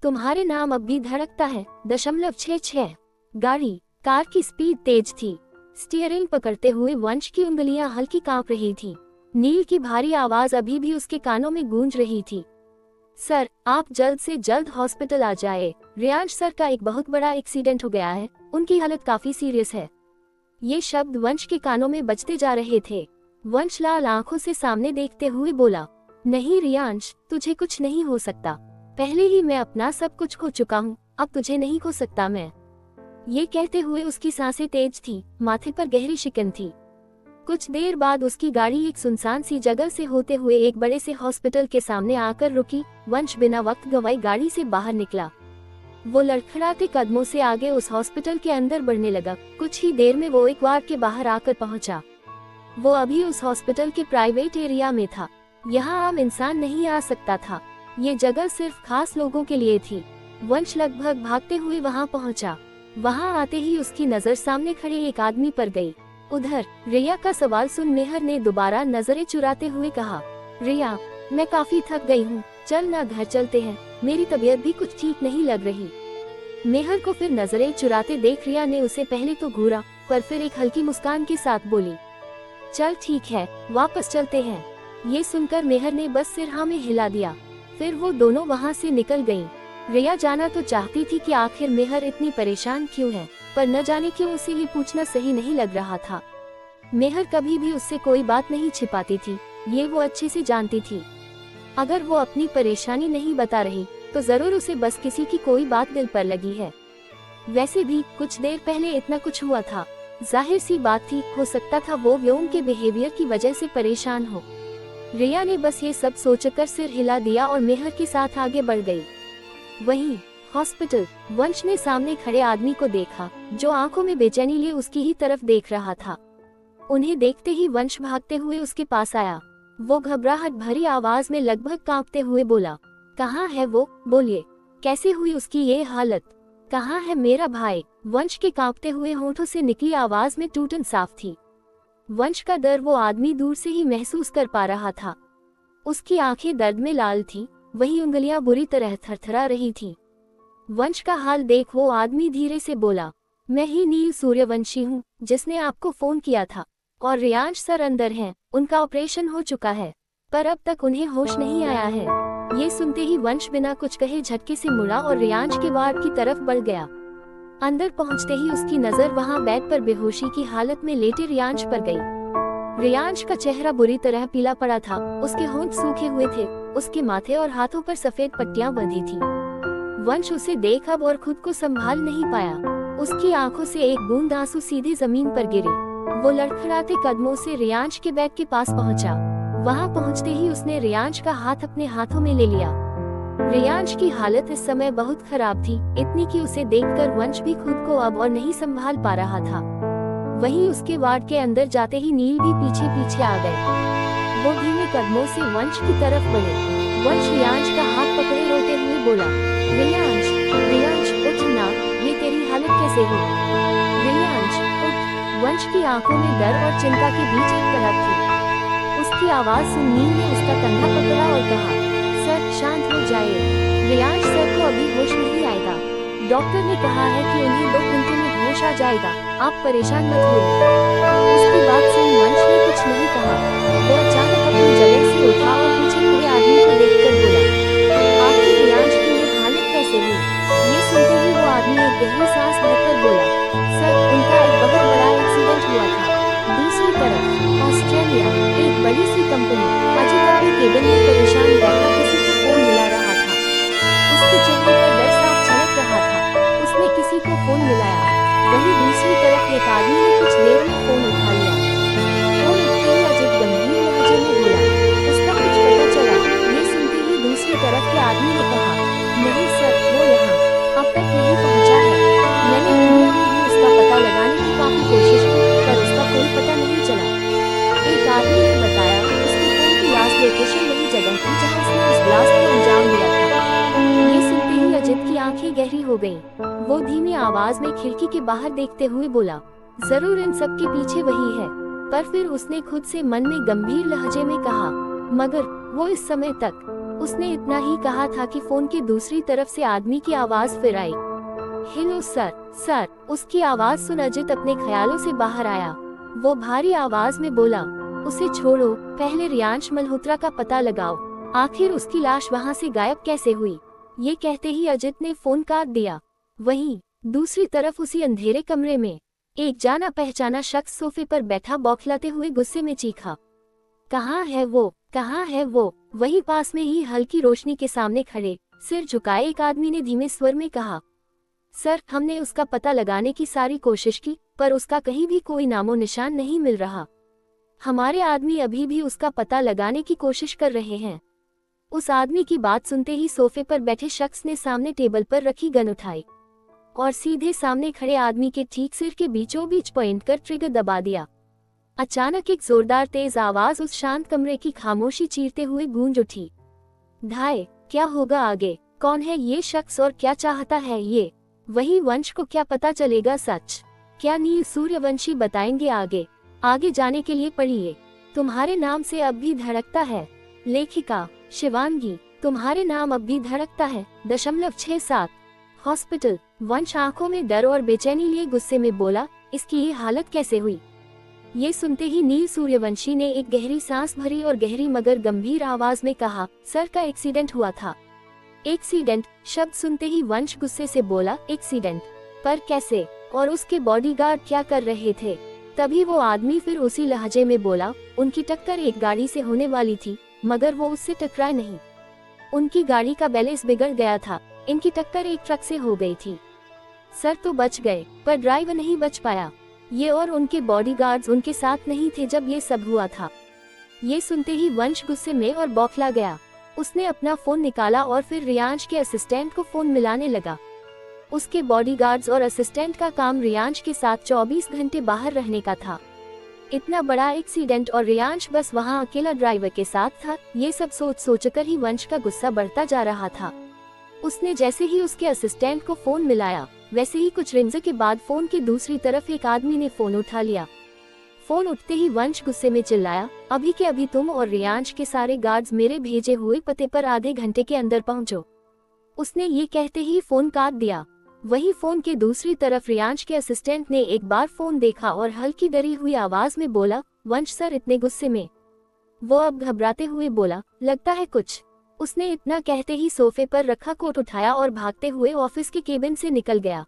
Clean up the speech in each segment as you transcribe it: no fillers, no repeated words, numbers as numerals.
तुम्हारे नाम अब भी धड़कता है। 0.66। कार की स्पीड तेज थी। स्टीयरिंग पकड़ते हुए वंश की उंगलियां हल्की कांप रही थीं। नील की भारी आवाज अभी भी उसके कानों में गूंज रही थी। सर, आप जल्द से जल्द हॉस्पिटल आ जाए। रियांश सर का एक बहुत बड़ा एक्सीडेंट हो गया है, उनकी हालत काफी सीरियस है। ये शब्द वंश के कानों में बजते जा रहे थे। वंश लाल आंखों से सामने देखते हुए बोला, नहीं रियांश, तुझे कुछ नहीं हो सकता। पहले ही मैं अपना सब कुछ खो चुका हूँ, अब तुझे नहीं खो सकता मैं। ये कहते हुए उसकी सांसें तेज थी, माथे पर गहरी शिकन थी। कुछ देर बाद उसकी गाड़ी एक सुनसान सी जगह से होते हुए एक बड़े से हॉस्पिटल के सामने आकर रुकी। वंश बिना वक्त गवाए गाड़ी से बाहर निकला। वो लड़खड़ाते कदमों से आगे उस हॉस्पिटल के अंदर बढ़ने लगा। कुछ ही देर में वो एक वार्ड के बाहर आकर पहुंचा। वो अभी उस हॉस्पिटल के प्राइवेट एरिया में था। यहाँ आम इंसान नहीं आ सकता था, ये जगह सिर्फ खास लोगों के लिए थी। वंश लगभग भागते हुए वहाँ पहुँचा। वहाँ आते ही उसकी नजर सामने खड़े एक आदमी पर गई। उधर रिया का सवाल सुन मेहर ने दोबारा नजरें चुराते हुए कहा, रिया, मैं काफी थक गई हूँ, चल ना घर चलते हैं, मेरी तबीयत भी कुछ ठीक नहीं लग रही। मेहर को फिर नजरें चुराते देख रिया ने उसे पहले तो घूरा, पर फिर एक हल्की मुस्कान के साथ बोली, चल ठीक है, वापस चलते हैं। ये सुनकर मेहर ने बस सिर हाँ में हिला दिया। फिर वो दोनों वहाँ से निकल गयीं। रिया जाना तो चाहती थी कि आखिर मेहर इतनी परेशान क्यों है, पर न जाने क्यों उसे ये पूछना सही नहीं लग रहा था। मेहर कभी भी उससे कोई बात नहीं छिपाती थी, ये वो अच्छे से जानती थी। अगर वो अपनी परेशानी नहीं बता रही तो जरूर उसे बस किसी की कोई बात दिल पर लगी है। वैसे भी कुछ देर पहले इतना कुछ हुआ था, जाहिर सी बात थी, हो सकता था वो व्योम के बिहेवियर की वजह से परेशान हो। रिया ने बस ये सब सोचकर सिर हिला दिया और मेहर के साथ आगे बढ़ गई। वहीं हॉस्पिटल, वंश ने सामने खड़े आदमी को देखा, जो आंखों में बेचैनी लिए उसकी ही तरफ देख रहा था। उन्हें देखते ही वंश भागते हुए उसके पास आया। वो घबराहट भरी आवाज में लगभग कांपते हुए बोला, कहाँ है वो, बोलिए, कैसे हुई उसकी ये हालत, कहाँ है मेरा भाई। वंश के कांपते हुए होठों से निकली आवाज में टूटन साफ थी। वंश का डर वो आदमी दूर से ही महसूस कर पा रहा था। उसकी आंखें दर्द में लाल थीं, वही उंगलियां बुरी तरह थरथरा रही थीं। वंश का हाल देख वो आदमी धीरे से बोला, मैं ही नील सूर्यवंशी हूँ, जिसने आपको फोन किया था, और रियांश सर अंदर हैं, उनका ऑपरेशन हो चुका है, पर अब तक उन्हें होश नहीं आया है। ये सुनते ही वंश बिना कुछ कहे झटके से मुड़ा और रियांश के वार्ड की तरफ बढ़ गया। अंदर पहुंचते ही उसकी नजर वहां बेड पर बेहोशी की हालत में लेटे रियांश पर गई। रियांश का चेहरा बुरी तरह पीला पड़ा था, उसके होंठ सूखे हुए थे, उसके माथे और हाथों पर सफेद पट्टियां बंधी थी। वंश उसे देख अब और खुद को संभाल नहीं पाया। उसकी आंखों से एक बूंद आंसू सीधे जमीन पर गिरी। वो लड़खड़ाते कदमों से रियांश के बेड के पास पहुंचा। वहां पहुंचते ही उसने रियांश का हाथ अपने हाथों में ले लिया। रियांश की हालत इस समय बहुत खराब थी, इतनी कि उसे देखकर वंश भी खुद को अब और नहीं संभाल पा रहा था। वहीं उसके वार्ड के अंदर जाते ही नील भी पीछे पीछे आ गए। वो धीमे कदमों से वंश की तरफ बढ़े। वंश रियांश का हाथ पकड़े रोते हुए बोला, रियांश, रियांश उठ ना, ये तेरी हालत कैसे हुई, रियांश उठ। वंश की आंखों में डर और चिंता के बीच एक तड़प थी। उसकी आवाज सुन नील ने उसका कंधा पकड़ा और कहा, सर शांत हो जाइए, रियांश सर को अभी होश नहीं आएगा, डॉक्टर ने कहा है कि उन्हें 2 घंटे में होश आ जाएगा, आप परेशान मत होइए। उसकी बात सुन वंश ने कुछ नहीं कहा। वो अचानक अपनी जगह से उठा और पीछे खड़े आदमी को देखकर बोला, आखिर रियांश की ये हालत कैसे हुई। ये सुनते ही वो आदमी एक गहरी सांस भरकर बोला, सर उनका एक बहुत बड़ा एक्सीडेंट हुआ था। दूसरी तरफ ऑस्ट्रेलिया, एक बड़ी सी कंपनी, अजय अपने केबिन में परेशान बैठा किसी को फोन मिला रहा था। उसके चेहरे पर डर साफ झलक रहा था। उसने किसी को फोन मिलाया। वहीं दूसरी तरफ एक आदमी ने कुछ देर में फोन उठा लिया। फोन उठते ही अजय गंभीर लहजे में बोला, उसका कुछ पता चला। ये सुनते ही दूसरी तरफ के आदमी ने कहा, नहीं सर, वो यहाँ अब तक नहीं पहुँचा है। मैंने इंडिया में भी उसका पता लगाने की काफी कोशिश की, पर उसका कोई पता नहीं चला। एक आदमी ने बताया, उसके फोन की लास्ट लोकेशन वही जगह थी जहां उसने उस ब्लास्ट को अंजाम दिया था। ये सुनते ही अजित की आंखें गहरी हो गईं। वो धीमी आवाज में खिड़की के बाहर देखते हुए बोला, जरूर इन सब के पीछे वही है। पर फिर उसने खुद से मन में गंभीर लहजे में कहा, मगर वो इस समय तक उसने इतना ही कहा था कि फोन के दूसरी तरफ से आदमी की आवाज फिर आई। Hello sir, sir. उसकी आवाज सुन अजित अपने ख्यालों से बाहर आया। वो भारी आवाज में बोला, उसे छोड़ो, पहले रियांश मल्होत्रा का पता लगाओ। आखिर उसकी लाश वहाँ से गायब कैसे हुई? ये कहते ही अजित ने फोन काट दिया। वहीं दूसरी तरफ उसी अंधेरे कमरे में एक जाना पहचाना शख्स सोफे पर बैठा बौखलाते हुए गुस्से में चीखा, कहाँ है वो, कहाँ है वो? वहीं पास में ही हल्की रोशनी के सामने खड़े सिर झुकाए एक आदमी ने धीमे स्वर में कहा, सर, हमने उसका पता लगाने की सारी कोशिश की, पर उसका कहीं भी कोई नामो निशान नहीं मिल रहा। हमारे आदमी अभी भी उसका पता लगाने की कोशिश कर रहे हैं। उस आदमी की बात सुनते ही सोफे पर बैठे शख्स ने सामने टेबल पर रखी गन उठाई और सीधे सामने खड़े आदमी के ठीक सिर के बीचों बीच पॉइंट कर ट्रिगर दबा दिया। अचानक एक जोरदार तेज आवाज उस शांत कमरे की खामोशी चीरते हुए गूंज उठी। ढाई, क्या होगा आगे? कौन है ये शख्स और क्या चाहता है ये? वही वंश को क्या पता चलेगा सच? क्या नील सूर्यवंशी बताएंगे आगे? आगे जाने के लिए पढ़िए तुम्हारे नाम से अब भी धड़कता है, लेखिका शिवांगी। तुम्हारे नाम अब भी धड़कता है 6.7। हॉस्पिटल। वंश आंखों में डर और बेचैनी लिए गुस्से में बोला, इसकी ये हालत कैसे हुई? ये सुनते ही नील सूर्यवंशी ने एक गहरी सांस भरी और गहरी मगर गंभीर आवाज में कहा, सर का एक्सीडेंट हुआ था। एक्सीडेंट? शब्द सुनते ही वंश गुस्से से बोला, एक्सीडेंट? पर कैसे? और उसके बॉडीगार्ड क्या कर रहे थे? तभी वो आदमी फिर उसी लहजे में बोला, उनकी टक्कर एक गाड़ी से होने वाली थी, मगर वो उससे टकराए नहीं। उनकी गाड़ी का बैलेंस बिगड़ गया था। इनकी टक्कर एक ट्रक से हो गई थी। सर तो बच गए, पर ड्राइवर नहीं बच पाया। ये और उनके बॉडीगार्ड्स उनके साथ नहीं थे जब ये सब हुआ था। ये सुनते ही वंश गुस्से में और बौखला गया। उसने अपना फोन निकाला और फिर रियांश के असिस्टेंट को फोन मिलाने लगा। उसके बॉडीगार्ड्स और असिस्टेंट का काम रियांश के साथ 24 घंटे बाहर रहने का था। इतना बड़ा एक्सीडेंट और रियांश बस वहां अकेला ड्राइवर के साथ था। ये सब सोचकर ही वंश का गुस्सा बढ़ता जा रहा था। उसने जैसे ही उसके असिस्टेंट को फोन मिलाया, वैसे ही कुछ रिंग्स के बाद फोन के दूसरी तरफ एक आदमी ने फोन उठा लिया। फोन उठते ही वंश गुस्से में चिल्लाया, अभी के अभी तुम और रियांश के सारे गार्ड्स मेरे भेजे हुए पते पर आधे घंटे के अंदर पहुंचो। उसने ये कहते ही फोन काट दिया। वही फोन के दूसरी तरफ रियांश के असिस्टेंट ने एक बार फोन देखा और हल्की डरी हुई आवाज में बोला, वंश सर इतने गुस्से में? वो अब घबराते हुए बोला, लगता है कुछ। उसने इतना कहते ही सोफे पर रखा कोट उठाया और भागते हुए ऑफिस के केबिन से निकल गया।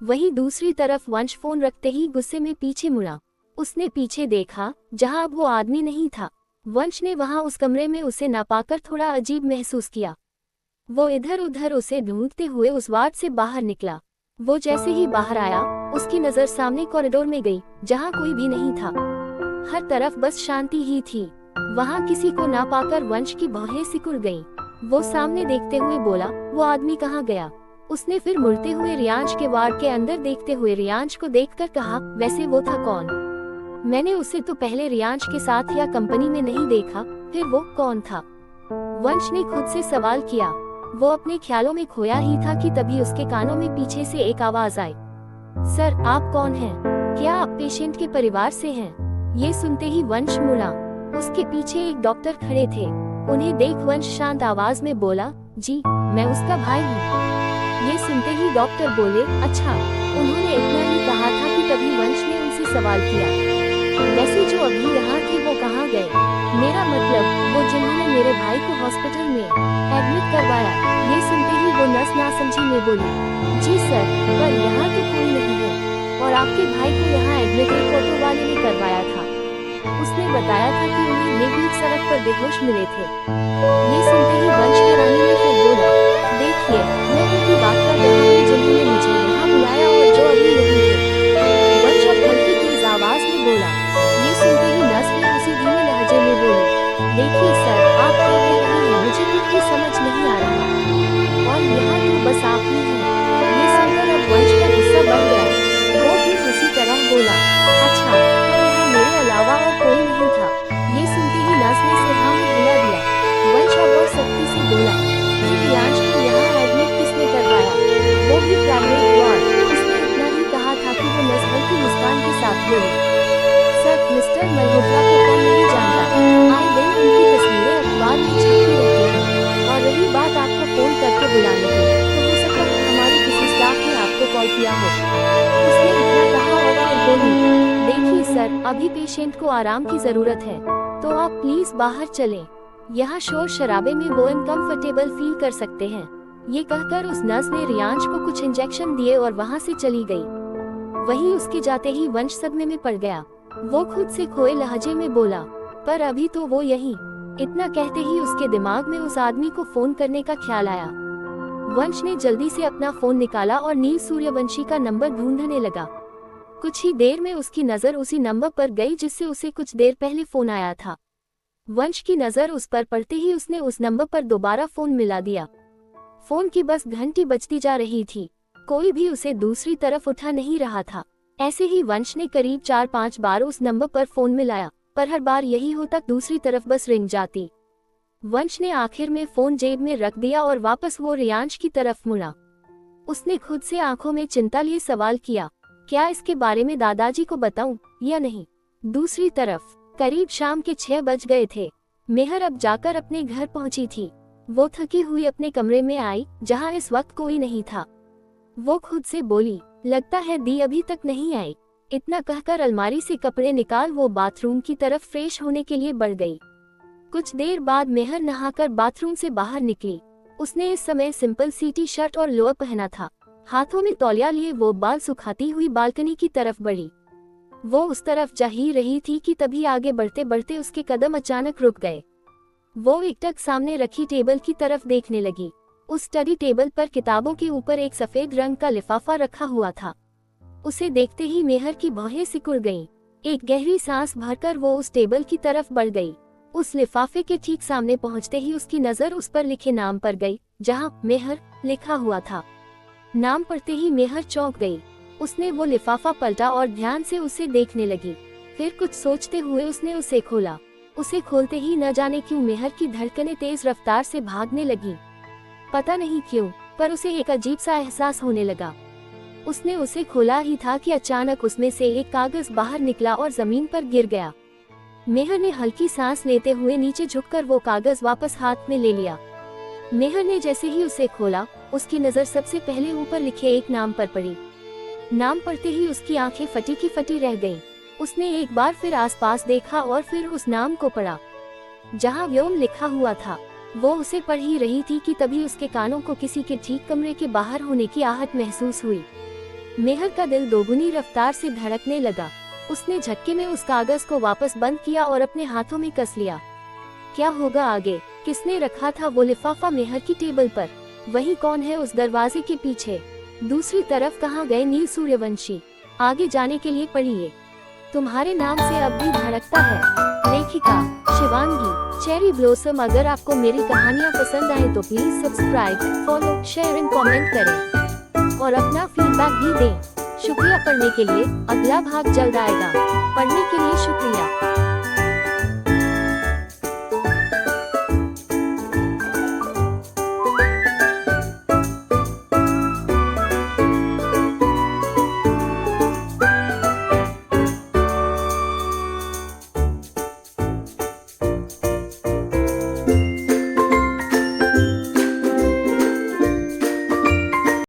वहीं दूसरी तरफ वंश फोन रखते ही गुस्से में पीछे मुड़ा। उसने पीछे देखा, जहां अब वो आदमी नहीं था। वंश ने वहां उस कमरे में उसे ना पाकर थोड़ा अजीब महसूस किया। वो इधर उधर उसे ढूंढते हुए उस वार्ड से बाहर निकला। वो जैसे ही बाहर आया, उसकी नजर सामने कॉरिडोर में गई, जहां कोई भी नहीं था। हर तरफ बस शांति ही थी। वहां किसी को ना पाकर वंश की भौहें सिकुड़ गईं। वो सामने देखते हुए बोला, वो आदमी कहाँ गया? उसने फिर मुड़ते हुए रियांश के वार्ड के अंदर देखते हुए रियांश को देखकर कहा, वैसे वो था कौन? मैंने उसे तो पहले रियांश के साथ या कंपनी में नहीं देखा, फिर वो कौन था? वंश ने खुद से सवाल किया। वो अपने ख्यालों में खोया ही था कि तभी उसके कानों में पीछे से एक आवाज आई, सर आप कौन हैं? क्या आप पेशेंट के परिवार से हैं? ये सुनते ही वंश मुड़ा। उसके पीछे एक डॉक्टर खड़े थे। उन्हें देख वंश शांत आवाज में बोला, जी मैं उसका भाई हूँ। ये सुनते ही डॉक्टर बोले, अच्छा। उन्होंने इतना ही कहा था कि तभी वंश ने उनसे सवाल किया, वैसे जो अभी यहाँ थे वो कहाँ गए? मेरा मतलब वो जिन्होंने मेरे भाई को हॉस्पिटल में एडमिट करवाया। ये सुनते ही वो नस नासमझी में बोली, जी सर, पर यहाँ तो कोई नहीं है, और आपके भाई को यहाँ एडमिट एक ऑटो वाले ने करवाया था। उसने बताया था कि उन्हें ये भी सड़क पर बेहोश मिले थे। ये सुनते ही वंश के रानी ने फिर बोला, देखिए मैं उनकी बात कर रही हूँ जिन्होंने मुझे यहाँ बुलाया और जो अभी यही थे। वंश अब हल्की तेज आवाज में बोला। ये सुनते ही नस फिर उसी धीमे लहजे में बोली, देखिए सर, आप क्या कह रहे हैं मुझे कुछ भी समझ नहीं आ रहा, और यहाँ तो बस आप ही हैं। ये सुनकर अब वंश का गुस्सा बढ़ गया। वो फिर उसी तरह बोला, अच्छा तो यहाँ मेरे अलावा और कोई नहीं था। ये सुनते ही नस ने सिर हाँ में हिला दिया। वंश अब और सख्ती से बोला, रियांश को यहाँ एडमिट सर, अभी पेशेंट को आराम की जरूरत है, तो आप प्लीज बाहर चलें। यहाँ शोर शराबे में वो अनकंफर्टेबल फील कर सकते हैं। ये कहकर उस नर्स ने रियांश को कुछ इंजेक्शन दिए और वहाँ से चली गई। वहीं उसके जाते ही वंश सदमे में पड़ गया। वो खुद से खोए लहजे में बोला, पर अभी तो वो यहीं। इतना कहते ही उसके दिमाग में उस आदमी को फोन करने का ख्याल आया। वंश ने जल्दी से अपना फोन निकाला और नील सूर्यवंशी का नंबर ढूंढने लगा। कुछ ही देर में उसकी नजर उसी नंबर पर गई जिससे उसे कुछ देर पहले फोन आया था। वंश की नजर उस पर पड़ते ही उसने उस नंबर पर दोबारा फोन मिला दिया। फोन की बस घंटी बजती जा रही थी, कोई भी उसे दूसरी तरफ उठा नहीं रहा था। ऐसे ही वंश ने करीब 4-5 बार उस नंबर पर फोन मिलाया, पर हर बार यही होता, दूसरी तरफ बस रिंग जाती। वंश ने आखिर में फोन जेब में रख दिया और वापस वो रियांश की तरफ मुड़ा। उसने खुद से आंखों में चिंता लिए सवाल किया, क्या इसके बारे में दादाजी को बताऊं या नहीं। दूसरी तरफ करीब शाम के 6 बज गए थे। मेहर अब जाकर अपने घर पहुंची थी। वो थकी हुई अपने कमरे में आई, जहां इस वक्त कोई नहीं था। वो खुद से बोली, लगता है दी अभी तक नहीं आई। इतना कहकर अलमारी से कपड़े निकाल वो बाथरूम की तरफ फ्रेश होने के लिए बढ़ गई। कुछ देर बाद मेहर नहाकर बाथरूम से बाहर निकली। उसने इस समय सिंपल सी टी शर्ट और लोअर पहना था। हाथों में तौलिया लिए वो बाल सुखाती हुई बालकनी की तरफ बढ़ी। वो उस तरफ जा ही रही थी कि तभी आगे बढ़ते बढ़ते उसके कदम अचानक रुक गए। वो एकटक सामने रखी टेबल की तरफ देखने लगी। उस स्टडी टेबल पर किताबों के ऊपर एक सफेद रंग का लिफाफा रखा हुआ था। उसे देखते ही मेहर की भौहें सिकुड़ गईं। एक गहरी सांस भरकर वो उस टेबल की तरफ बढ़ गई। उस लिफाफे के ठीक सामने पहुंचते ही उसकी नजर उस पर लिखे नाम पर गई, जहां मेहर लिखा हुआ था। नाम पढ़ते ही मेहर चौंक गई। उसने वो लिफाफा पलटा और ध्यान से उसे देखने लगी। फिर कुछ सोचते हुए उसने उसे खोला। उसे खोलते ही न जाने क्यों मेहर की धड़कनें तेज रफ्तार से भागने लगी। पता नहीं क्यों, पर उसे एक अजीब सा एहसास होने लगा। उसने उसे खोला ही था कि अचानक उसमें से एक कागज बाहर निकला और जमीन पर गिर गया। मेहर ने हल्की सांस लेते हुए नीचे झुककर वो कागज वापस हाथ में ले लिया। मेहर ने जैसे ही उसे खोला, उसकी नजर सबसे पहले ऊपर लिखे एक नाम पर पड़ी। नाम पढ़ते ही उसकी आंखें फटी की फटी रह गईं। उसने एक बार फिर आसपास देखा और फिर उस नाम को पढ़ा जहां व्योम लिखा हुआ था। वो उसे पढ़ ही रही थी कि तभी उसके कानों को किसी के ठीक कमरे के बाहर होने की आहट महसूस हुई। मेहर का दिल दोगुनी रफ्तार से धड़कने लगा। उसने झटके में उस कागज को वापस बंद किया और अपने हाथों में कस लिया। क्या होगा आगे? किसने रखा था वो लिफाफा मेहर की टेबल पर? वही कौन है उस दरवाजे के पीछे? दूसरी तरफ कहाँ गए नील सूर्यवंशी? आगे जाने के लिए पढ़िए तुम्हारे नाम से अब भी धड़कता है। लेखिका शिवांगी। Cherry blossom. अगर आपको मेरी कहानियाँ पसंद आए तो please subscribe, follow, share and comment करें और अपना फीडबैक भी दें। शुक्रिया पढ़ने के लिए। अगला भाग जल्द आएगा। पढ़ने के लिए शुक्रिया।